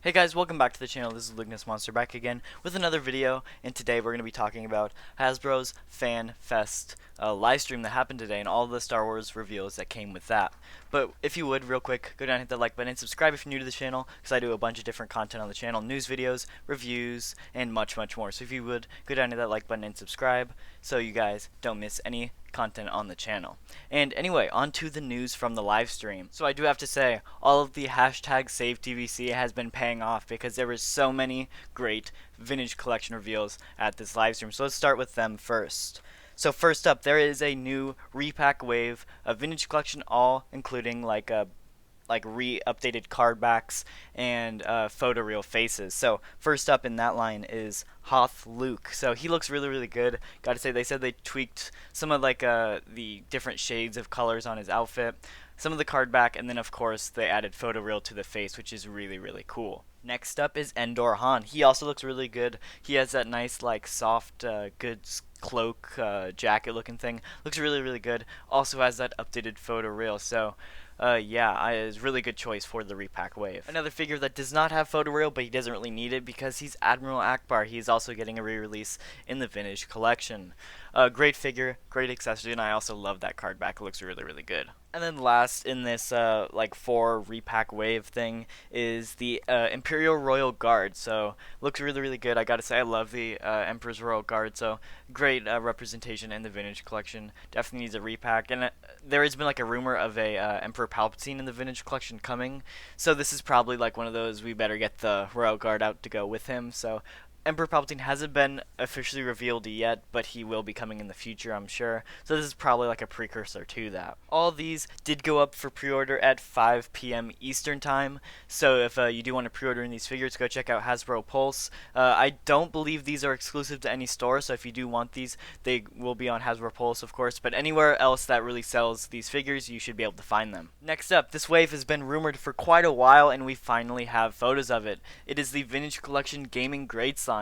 Hey guys, welcome back to the channel. This is Lugness Monster back again with another video, and today we're going to be talking about Hasbro's Fan Fest live stream that happened today and all the Star Wars reveals that came with that. But if you would, real quick, go down and hit that like button and subscribe if you're new to the channel, because I do a bunch of different content on the channel, news videos, reviews, and much more. So if you would, go down to that like button and subscribe so you guys don't miss any content on the channel. And anyway, on to the news from the live stream. So I do have to say, all of the hashtag save TVC has been paying off because there were so many great vintage collection reveals at this live stream. So let's start with them first. So first up, there is a new Repack Wave, a vintage collection, all including like re-updated card backs and photoreal faces. So first up in that line is Hoth Luke. So he looks really good. Gotta say, they said they tweaked some of the different shades of colors on his outfit, some of the card back, and then of course they added photoreal to the face, which is really cool. Next up is Endor Han. He also looks really good. He has that nice soft goods cloak jacket looking thing. Looks really good. Also has that updated photoreal. So yeah, it's really good choice for the Repack Wave. Another figure that does not have photoreal, but he doesn't really need it because he's Admiral Akbar. He's also getting a re-release in the vintage collection. Great figure, great accessory, and I also love that card back. It looks really good. And then last in this 4 Repack Wave thing is the Imperial Royal Guard. So looks really good. I gotta say, I love the Emperor's Royal Guard. So great representation in the vintage collection. Definitely needs a repack. And there has been a rumor of a Emperor Palpatine in the vintage collection coming. So this is probably one of those, we better get the Royal Guard out to go with him. So Emperor Palpatine hasn't been officially revealed yet, but he will be coming in the future, I'm sure. So this is probably a precursor to that. All these did go up for pre-order at 5 p.m. Eastern Time. So if you do want to pre-order these figures, go check out Hasbro Pulse. I don't believe these are exclusive to any store, so if you do want these, they will be on Hasbro Pulse, of course. But anywhere else that really sells these figures, you should be able to find them. Next up, this wave has been rumored for quite a while, and we finally have photos of it. It is the Vintage Collection Gaming Grades line.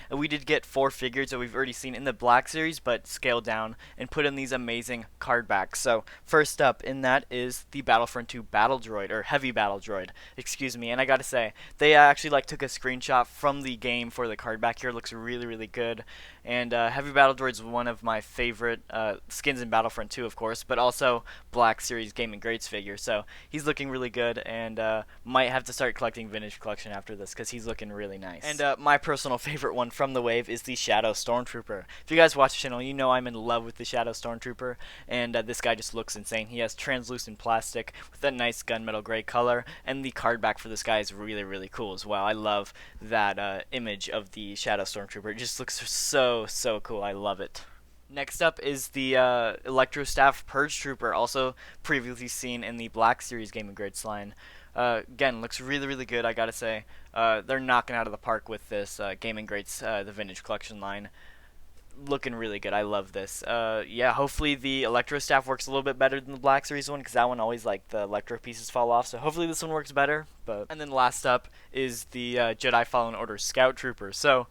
And we did get 4 figures that we've already seen in the Black Series, but scaled down and put in these amazing card backs. So first up in that is the Battlefront 2 Battle Droid, or Heavy Battle Droid, excuse me. And I gotta say, they actually took a screenshot from the game for the card back here. It looks really good. And Heavy Battle Droid is one of my favorite skins in Battlefront 2, of course, but also Black Series Gaming Grades figure. So he's looking really good, and might have to start collecting Vintage Collection after this because he's looking really nice. And my personal favorite one from the wave is the Shadow Stormtrooper. If you guys watch the channel, you know I'm in love with the Shadow Stormtrooper, and this guy just looks insane. He has translucent plastic with that nice gunmetal gray color, and the card back for this guy is really cool as well. I love that image of the Shadow Stormtrooper. It just looks so cool. I love it. Next up is the Electro Staff Purge Trooper, also previously seen in the Black Series Gaming Grades line. Again, looks really good, I gotta say. They're knocking out of the park with this Gaming Grades, the Vintage Collection line. Looking really good. I love this. Yeah, hopefully the Electro Staff works a little bit better than the Black Series one, because that one always the Electro pieces fall off. So hopefully this one works better. And then last up is the Jedi Fallen Order Scout Trooper. So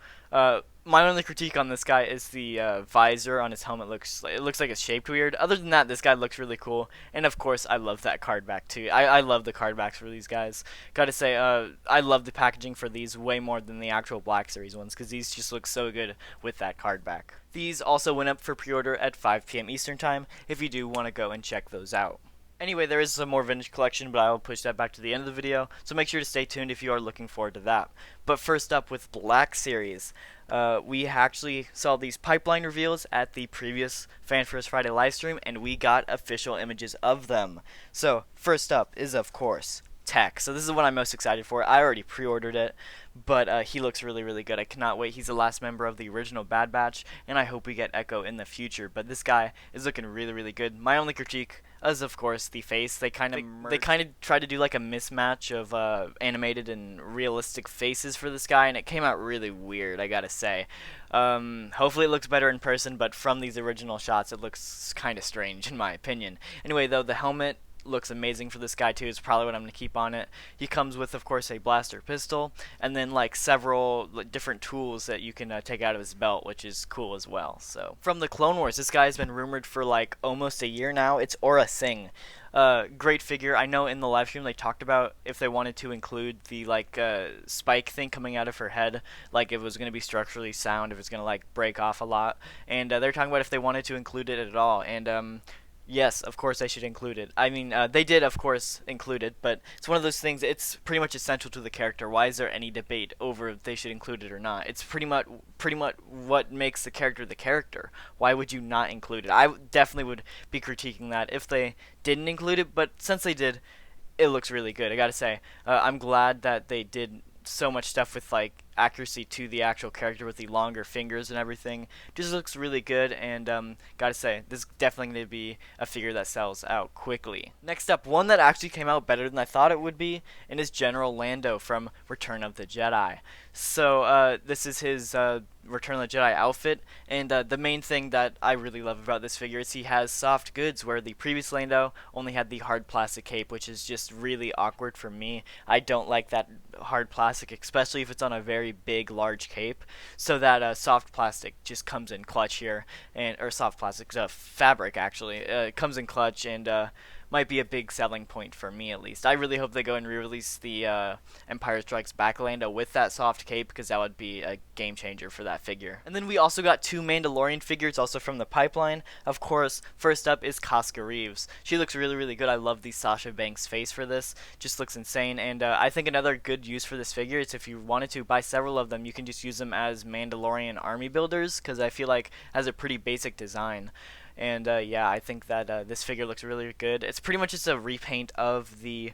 my only critique on this guy is the visor on his helmet. It looks like it's shaped weird. Other than that, this guy looks really cool. And of course, I love that card back too. I love the card backs for these guys. Gotta say, I love the packaging for these way more than the actual Black Series ones, because these just look so good with that card back. These also went up for pre-order at 5 p.m. Eastern Time if you do want to go and check those out. Anyway, there is some more vintage collection, but I will push that back to the end of the video, so make sure to stay tuned if you are looking forward to that. But first up with Black Series, we actually saw these pipeline reveals at the previous Fan First Friday livestream, and we got official images of them. So first up is, of course, Tech. So this is what I'm most excited for. I already pre-ordered it, but he looks really good. I cannot wait. He's the last member of the original Bad Batch, and I hope we get Echo in the future. But this guy is looking really good. My only critique is, of course, the face. They kind of tried to do a mismatch of animated and realistic faces for this guy, and it came out really weird, I gotta say. Hopefully it looks better in person, but from these original shots, it looks kind of strange in my opinion. Anyway, though, the helmet looks amazing for this guy too. It's probably what I'm going to keep on it. He comes with, of course, a blaster pistol, and then like several different tools that you can take out of his belt, which is cool as well. So from the Clone Wars, this guy has been rumored for like almost a year now. It's Aura Singh. Great figure. I know in the live stream they talked about if they wanted to include the like spike thing coming out of her head, like if it was going to be structurally sound, if it's going to like break off a lot, and they're talking about if they wanted to include it at all. And yes, of course they should include it. I mean, they did, of course, include it, but it's one of those things. It's pretty much essential to the character. Why is there any debate over if they should include it or not? It's pretty much what makes the character the character. Why would you not include it? I definitely would be critiquing that if they didn't include it, but since they did, it looks really good. I gotta say, I'm glad that they did so much stuff with like accuracy to the actual character with the longer fingers and everything. Just looks really good, and gotta say, this is definitely going to be a figure that sells out quickly. Next up, one that actually came out better than I thought it would be, and is General Lando from Return of the Jedi. So this is his Return of the Jedi outfit, and the main thing that I really love about this figure is he has soft goods, where the previous Lando only had the hard plastic cape, which is just really awkward for me. I don't like that hard plastic, especially if it's on a very big, large cape. So that soft plastic just comes in clutch here, or soft plastic, fabric actually, comes in clutch, and might be a big selling point for me at least. I really hope they go and re-release the Empire Strikes Back Lando with that soft cape, because that would be a game changer for that figure. And then we also got two Mandalorian figures also from the pipeline. Of course, first up is Casca Reeves. She looks really, really good. I love the Sasha Banks face for this. Just looks insane. And I think another good use for this figure is if you wanted to buy several of them, you can just use them as Mandalorian army builders, because I feel like it has a pretty basic design. And yeah, I think that this figure looks really good. It's pretty much just a repaint of the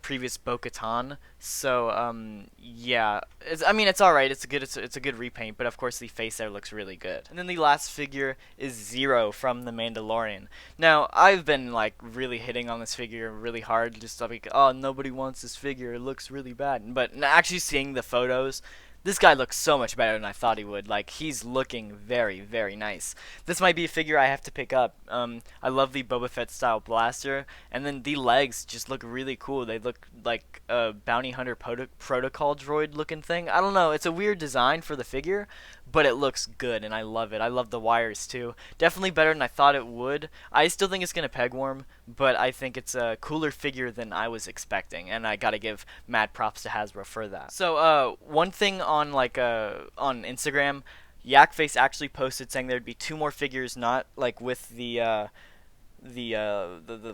previous Bo-Katan. So yeah, I mean, it's alright. It's a good repaint, but of course the face there looks really good. And then the last figure is Zero from The Mandalorian. Now, I've been like really hitting on this figure really hard, just like, oh, nobody wants this figure, it looks really bad. But actually seeing the photos, this guy looks so much better than I thought he would. Like, he's looking very, very nice. This might be a figure I have to pick up. I love the Boba Fett style blaster, and then the legs just look really cool. They look like a bounty hunter protocol droid looking thing. I don't know. It's a weird design for the figure, but it looks good, and I love it. I love the wires too. Definitely better than I thought it would. I still think it's gonna peg warm, but I think it's a cooler figure than I was expecting, and I gotta give mad props to Hasbro for that. So one thing on on Instagram, Yakface actually posted saying there'd be two more figures, not like with the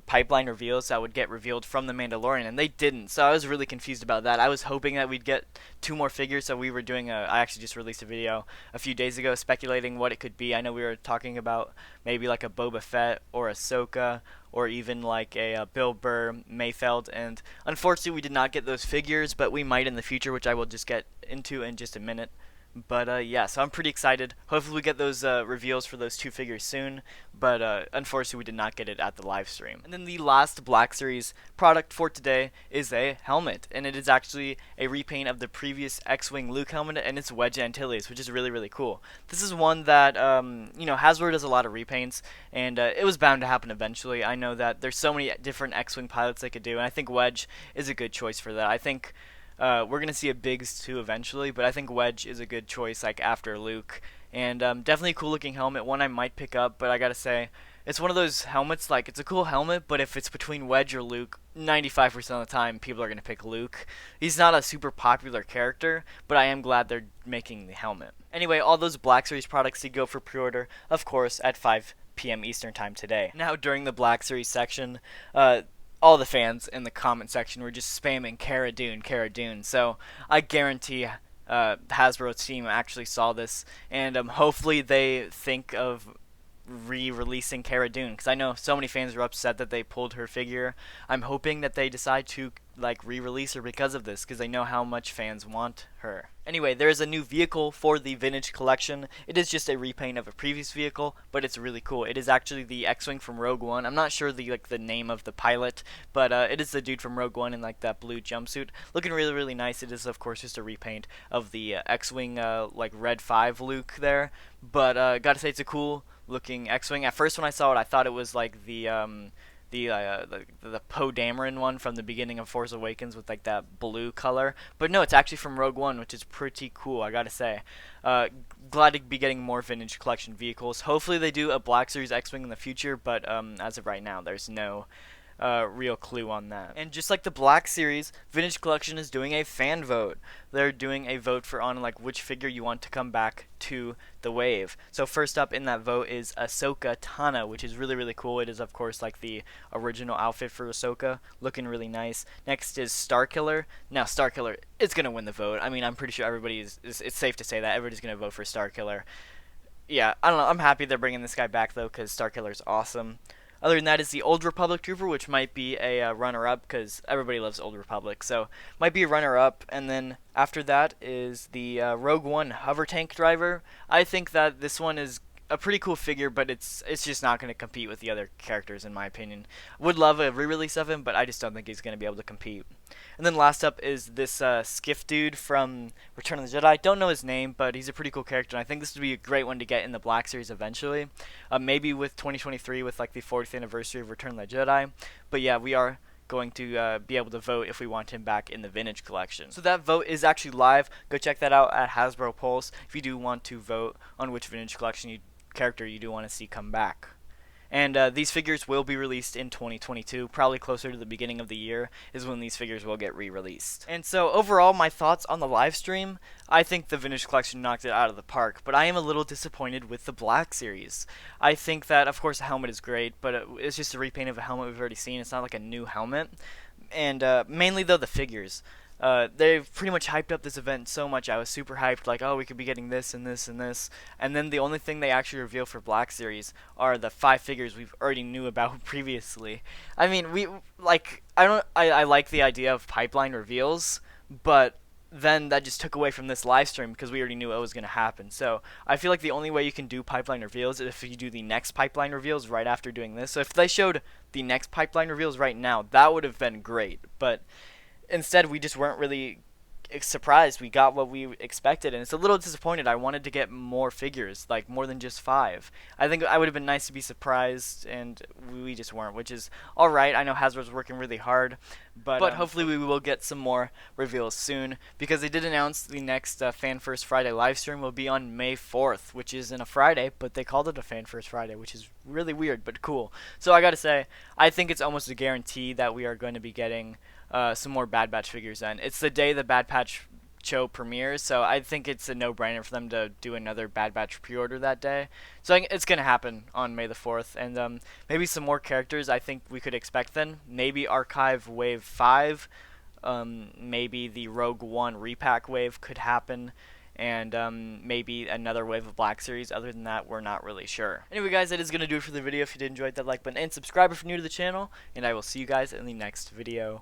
pipeline reveals that would get revealed from The Mandalorian, and they didn't. So I was really confused about that. I was hoping that we'd get two more figures. So we were doing I actually just released a video a few days ago speculating what it could be. I know we were talking about maybe like a Boba Fett or Ahsoka, or even like a Bill Burr Mayfeld, and unfortunately we did not get those figures, but we might in the future, which I will just get into in just a minute. But yeah, so I'm pretty excited. Hopefully we get those reveals for those two figures soon, but unfortunately we did not get it at the live stream. And then the last Black Series product for today is a helmet, and it is actually a repaint of the previous X-Wing Luke helmet, and it's Wedge Antilles, which is really, really cool. This is one that, you know, Hasbro does a lot of repaints, and it was bound to happen eventually. I know that there's so many different X-Wing pilots they could do, and I think Wedge is a good choice for that. I think we're going to see a Biggs too eventually, but I think Wedge is a good choice like after Luke. And definitely a cool looking helmet, one I might pick up, but I gotta say, it's one of those helmets, like, it's a cool helmet, but if it's between Wedge or Luke, 95% of the time people are going to pick Luke. He's not a super popular character, but I am glad they're making the helmet. Anyway, all those Black Series products did go for pre-order, of course, at 5 p.m. Eastern Time today. Now, during the Black Series section, all the fans in the comment section were just spamming Cara Dune, Cara Dune. So I guarantee Hasbro's team actually saw this, and hopefully they think of re-releasing Cara Dune, because I know so many fans are upset that they pulled her figure. I'm hoping that they decide to like re-release her because of this, because they know how much fans want her. Anyway, there is a new vehicle for the vintage collection. It is just a repaint of a previous vehicle, but it's really cool. It is actually the X-Wing from Rogue One. I'm not sure the name of the pilot, but it is the dude from Rogue One in like that blue jumpsuit, looking really, really nice. It is of course just a repaint of the X-Wing like Red 5 Luke there, but gotta say it's a cool looking X-Wing. At first when I saw it, I thought it was like the the Poe Dameron one from the beginning of Force Awakens with like that blue color. But no, it's actually from Rogue One, which is pretty cool, I gotta say. Glad to be getting more vintage collection vehicles. Hopefully they do a Black Series X-Wing in the future, but as of right now, there's no real clue on that. And just like the Black Series, Vintage Collection is doing a fan vote. They're doing a vote for on like which figure you want to come back to the wave. So first up in that vote is Ahsoka Tano, which is really, really cool. It is of course like the original outfit for Ahsoka, looking really nice. Next is Starkiller. Now Starkiller is gonna win the vote. I mean, I'm pretty sure everybody is it's safe to say that everybody's gonna vote for Starkiller. Yeah, I don't know. I'm happy they're bringing this guy back though, because Starkiller's awesome. Other than that is the Old Republic Trooper, which might be a runner-up, because everybody loves Old Republic, so might be a runner-up. And then after that is the Rogue One Hover Tank Driver. I think that this one is a pretty cool figure, but it's just not going to compete with the other characters, in my opinion. Would love a re-release of him, but I just don't think he's going to be able to compete. And then last up is this Skiff dude from Return of the Jedi. Don't know his name, but he's a pretty cool character, and I think this would be a great one to get in the Black Series eventually. Maybe with 2023, with like the 40th anniversary of Return of the Jedi. But yeah, we are going to be able to vote if we want him back in the vintage collection. So that vote is actually live. Go check that out at Hasbro Pulse if you do want to vote on which vintage collection character you do want to see come back. And these figures will be released in 2022, probably closer to the beginning of the year is when these figures will get re-released. And so overall, my thoughts on the live stream, I think the Vintage Collection knocked it out of the park, but I am a little disappointed with the Black Series. I think that, of course, the helmet is great, but it's just a repaint of a helmet we've already seen. It's not like a new helmet. And mainly, though, the figures. They've pretty much hyped up this event so much. I was super hyped, like, oh, we could be getting this and this and this. And then the only thing they actually reveal for Black Series are the 5 figures we've already knew about previously. I mean, I like the idea of pipeline reveals, but then that just took away from this live stream because we already knew what was going to happen. So I feel like the only way you can do pipeline reveals is if you do the next pipeline reveals right after doing this. So if they showed the next pipeline reveals right now, that would have been great. But instead, we just weren't really surprised. We got what we expected, and it's a little disappointed. I wanted to get more figures, like more than just 5. I think I would have been nice to be surprised, and we just weren't, which is alright. I know Hasbro's working really hard, but hopefully we will get some more reveals soon, because they did announce the next Fan First Friday live stream will be on May 4th, which isn't a Friday, but they called it a Fan First Friday, which is really weird, but cool. So I gotta say, I think it's almost a guarantee that we are going to be getting some more Bad Batch figures then. It's the day the Bad Batch show premieres, so I think it's a no-brainer for them to do another Bad Batch pre-order that day. So it's going to happen on May the 4th, and maybe some more characters I think we could expect then. Maybe Archive Wave 5, maybe the Rogue One Repack Wave could happen, and maybe another wave of Black Series. Other than that, we're not really sure. Anyway, guys, that is going to do it for the video. If you did enjoy, that like button and subscribe if you're new to the channel, and I will see you guys in the next video.